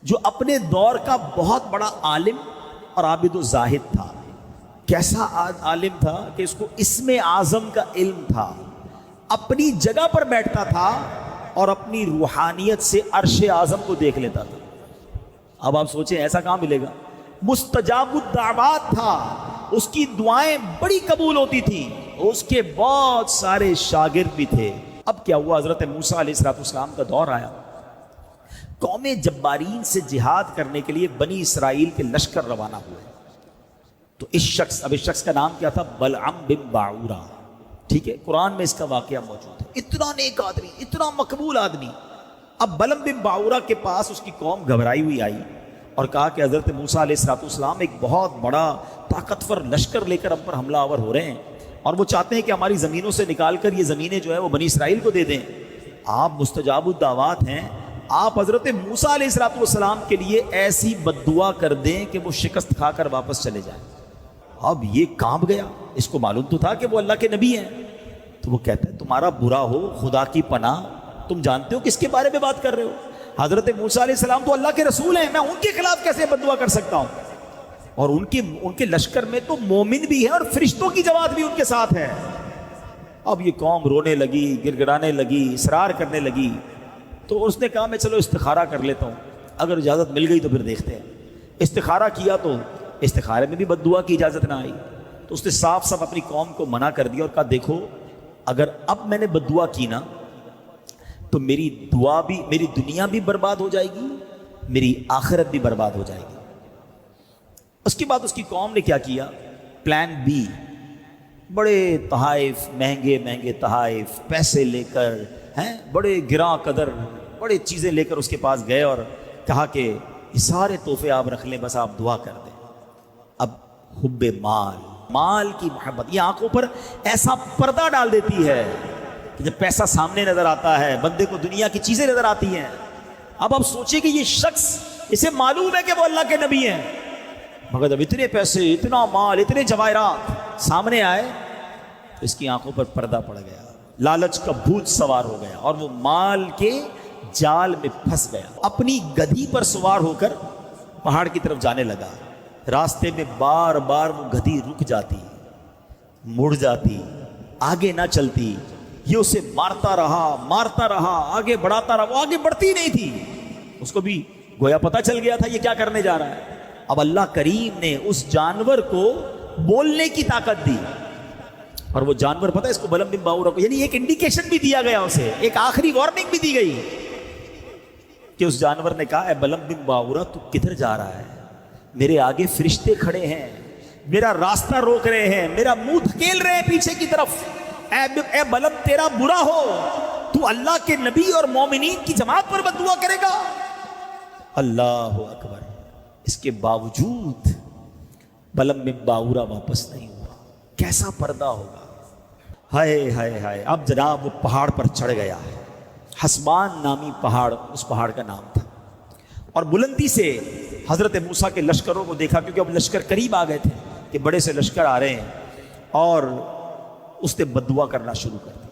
جو اپنے دور کا بہت بڑا عالم اور عابد و زاہد تھا. کیسا عالم تھا کہ اس کو اسم اعظم کا علم تھا، اپنی جگہ پر بیٹھتا تھا اور اپنی روحانیت سے عرش اعظم کو دیکھ لیتا تھا. اب آپ سوچیں ایسا کہاں ملے گا. مستجاب الدعوات تھا، اس کی دعائیں بڑی قبول ہوتی تھیں، اس کے بہت سارے شاگرد بھی تھے. اب کیا ہوا، حضرت موسیٰ علیہ السلام کا دور آیا، قوم جبارین سے جہاد کرنے کے لیے بنی اسرائیل کے لشکر روانہ ہوئے. تو اس شخص کا نام کیا تھا؟ بلعم بن باعورہ. ٹھیک ہے، قرآن میں اس کا واقعہ موجود ہے. اتنا نیک آدمی، اتنا مقبول آدمی. اب بلعم بن باعورہ کے پاس اس کی قوم گھبرائی ہوئی آئی اور کہا کہ حضرت موسیٰ علیہ السلام ایک بہت بڑا طاقتور لشکر لے کر ہم پر حملہ آور ہو رہے ہیں اور وہ چاہتے ہیں کہ ہماری زمینوں سے نکال کر یہ زمینیں جو ہے وہ بنی اسرائیل کو دے دیں. آپ مستجاب الدعوات ہیں، آپ حضرت موسیٰ علیہ السلام کے لیے ایسی بد دعا کر دیں کہ وہ شکست کھا کر واپس چلے جائیں. اب یہ کانپ گیا، اس کو معلوم تو تھا کہ وہ اللہ کے نبی ہیں. تو وہ کہتا ہے تمہارا برا ہو خدا کی پناہ، تم جانتے ہو کس کے بارے میں بات کر رہے ہو؟ حضرت موسیٰ علیہ السلام تو اللہ کے رسول ہیں، میں ان کے خلاف کیسے بد دعا کر سکتا ہوں؟ اور ان کے لشکر میں تو مومن بھی ہیں اور فرشتوں کی جماعت بھی ان کے ساتھ ہے. اب یہ قوم رونے لگی، گر گڑانے لگی، اصرار کرنے لگی. تو اس نے کہا میں چلو استخارہ کر لیتا ہوں، اگر اجازت مل گئی تو پھر دیکھتے ہیں. استخارہ کیا تو استخارے میں بھی بد دعا کی اجازت نہ آئی. تو اس نے صاف صاف اپنی قوم کو منع کر دیا اور کہا دیکھو اگر اب میں نے بد دعا کی نا تو میری دنیا بھی برباد ہو جائے گی، میری آخرت بھی برباد ہو جائے گی. اس کے بعد اس کی قوم نے کیا کیا؟ پلان بی، بڑے تحائف، مہنگے تحائف پیسے لے کر، بڑے گراں قدر بڑے چیزیں لے کر اس کے پاس گئے اور کہا کہ یہ سارے تحفے آپ رکھ لیں، بس آپ دعا کر دیں. اب حب مال کی محبت یہ آنکھوں پر ایسا پردہ ڈال دیتی ہے کہ جب پیسہ سامنے نظر آتا ہے بندے کو دنیا کی چیزیں نظر آتی ہیں. اب آپ سوچیں کہ یہ شخص، اسے معلوم ہے کہ وہ اللہ کے نبی ہیں، مگر جب اتنے پیسے، اتنا مال، اتنے جواہرات سامنے آئے تو اس کی آنکھوں پر پردہ پڑ گیا، لالچ کا بھوت سوار ہو گیا اور وہ مال کے جال میں پھنس گیا. اپنی گدھی پر سوار ہو کر پہاڑ کی طرف جانے لگا. راستے میں بار بار وہ گدھی رک جاتی، مڑ جاتی، آگے نہ چلتی. یہ اسے مارتا رہا، آگے بڑھاتا رہا، وہ آگے بڑھتی نہیں تھی. اس کو بھی گویا پتہ چل گیا تھا یہ کیا کرنے جا رہا ہے. اب اللہ کریم نے اس جانور کو بولنے کی طاقت دی اور وہ جانور پتہ ہے اس کو بلعم بن باعورہ کو، یعنی ایک انڈیکیشن بھی دیا گیا اسے، ایک آخری وارننگ بھی دی گئی کہ اس جانور نے کہا اے بلعم بن باعورہ تو کدھر جا رہا ہے؟ میرے آگے فرشتے کھڑے ہیں، میرا راستہ روک رہے ہیں، میرا منہ دھکیل رہے ہیں پیچھے کی طرف. اے بلعم تیرا برا ہو تو اللہ کے نبی اور مومنین کی جماعت پر بد دعا کرے گا؟ اللہ اکبر. اس کے باوجود بلعم بن باعورہ واپس نہیں ہوا. کیسا پردہ ہوگا. ہائے ہائے ہائے. اب جناب وہ پہاڑ پر چڑھ گیا. حسبان نامی پہاڑ اس پہاڑ کا نام تھا. اور بلندی سے حضرت موسیٰ کے لشکروں کو دیکھا، کیونکہ اب لشکر قریب آ گئے تھے کہ بڑے سے لشکر آ رہے ہیں، اور اس نے بد دعا کرنا شروع کر دی.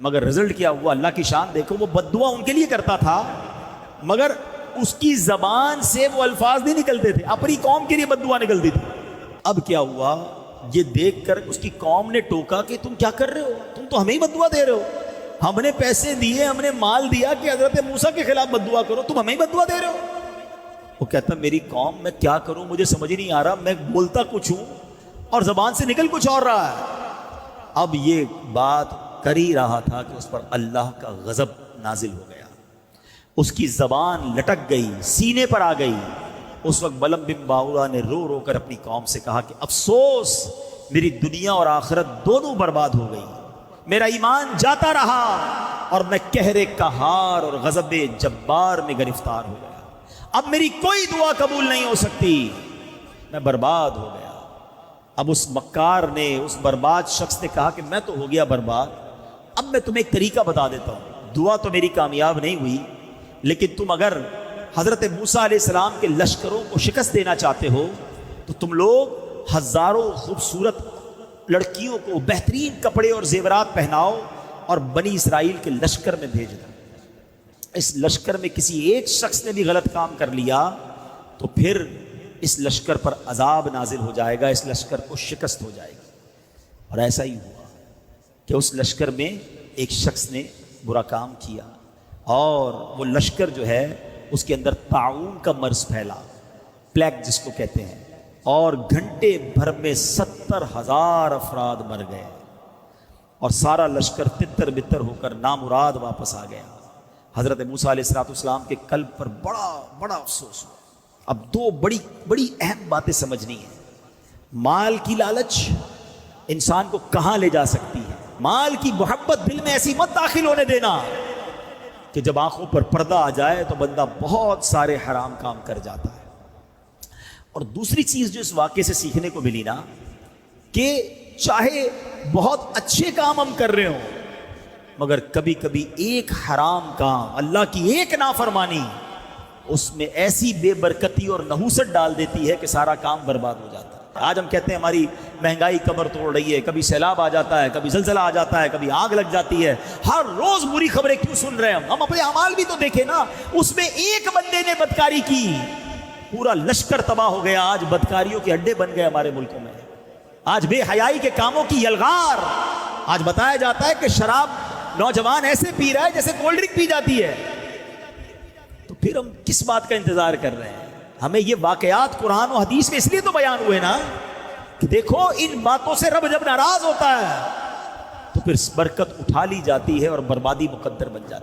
مگر رزلٹ کیا ہوا؟ اللہ کی شان دیکھو، وہ بد دعا ان کے لیے کرتا تھا مگر اس کی زبان سے وہ الفاظ نہیں نکلتے تھے، اپنی قوم کے لیے بد دعا نکلتی تھی. اب کیا ہوا؟ یہ دیکھ کر اس کی قوم نے ٹوکا کہ تم کیا کر رہے ہو؟ تم تو ہمیں ہی بد دعا دے رہے ہو. ہم نے پیسے دیے، ہم نے مال دیا کہ حضرت موسیٰ کے خلاف بد دعا کرو، تم ہمیں ہی بد دعا دے رہے ہو. وہ کہتا میری قوم، میں کیا کروں مجھے سمجھ نہیں آ رہا، میں بولتا کچھ ہوں اور زبان سے نکل کچھ اور رہا ہے. اب یہ بات کر ہی رہا تھا کہ اس پر اللہ کا غضب نازل ہو گیا. اس کی زبان لٹک گئی، سینے پر آ گئی. اس وقت بلعم بن باعورہ نے رو رو کر اپنی قوم سے کہا کہ افسوس، میری دنیا اور آخرت دونوں برباد ہو گئی، میرا ایمان جاتا رہا اور میں قہر قہار اور غضب جبار میں گرفتار ہو گیا. اب میری کوئی دعا قبول نہیں ہو سکتی، میں برباد ہو گیا. اب اس مکار نے، اس برباد شخص نے کہا کہ میں تو ہو گیا برباد، اب میں تمہیں ایک طریقہ بتا دیتا ہوں. دعا تو میری کامیاب نہیں ہوئی، لیکن تم اگر حضرت موسیٰ علیہ السلام کے لشکروں کو شکست دینا چاہتے ہو تو تم لوگ ہزاروں خوبصورت لڑکیوں کو بہترین کپڑے اور زیورات پہناؤ اور بنی اسرائیل کے لشکر میں بھیج دو. اس لشکر میں کسی ایک شخص نے بھی غلط کام کر لیا تو پھر اس لشکر پر عذاب نازل ہو جائے گا، اس لشکر کو شکست ہو جائے گی۔ اور ایسا ہی ہوا کہ اس لشکر میں ایک شخص نے برا کام کیا اور وہ لشکر جو ہے اس کے اندر طاعون کا مرض پھیلا، پلیگ جس کو کہتے ہیں، اور گھنٹے بھر میں 70,000 افراد مر گئے اور سارا لشکر تتر بتر ہو کر نامراد واپس آ گیا۔ حضرت موسیٰ علیہ السلام کے قلب پر بڑا بڑا افسوس ہوا۔ اب دو بڑی اہم باتیں سمجھنی ہیں۔ مال کی لالچ انسان کو کہاں لے جا سکتی ہے؟ مال کی محبت دل میں ایسی مت داخل ہونے دینا کہ جب آنکھوں پر پردہ آ جائے تو بندہ بہت سارے حرام کام کر جاتا ہے۔ اور دوسری چیز جو اس واقعے سے سیکھنے کو ملی نا، کہ چاہے بہت اچھے کام ہم کر رہے ہوں مگر کبھی کبھی ایک حرام کام، اللہ کی ایک نافرمانی، اس میں ایسی بے برکتی اور نحوست ڈال دیتی ہے کہ سارا کام برباد ہو جاتا ہے۔ آج ہم کہتے ہیں ہماری مہنگائی کمر توڑ رہی ہے، کبھی سیلاب آ جاتا ہے، کبھی زلزلہ آ جاتا ہے، کبھی آگ لگ جاتی ہے، ہر روز بری خبریں کیوں سن رہے ہیں ہم اپنے اعمال بھی تو دیکھیں نا۔ اس میں ایک بندے نے بدکاری کی، پورا لشکر تباہ ہو گیا۔ آج بدکاریوں کے اڈے بن گئے ہمارے ملکوں میں، آج بے حیائی کے کاموں کی یلغار۔ آج بتایا جاتا ہے کہ شراب نوجوان ایسے پی رہا ہے جیسے کولڈ ڈرنک پی جاتی ہے، تو پھر ہم کس بات کا انتظار کر رہے ہیں؟ ہمیں یہ واقعات قرآن و حدیث میں اس لیے تو بیان ہوئے نا کہ دیکھو ان باتوں سے رب جب ناراض ہوتا ہے تو پھر برکت اٹھا لی جاتی ہے اور بربادی مقدر بن جاتی ہے۔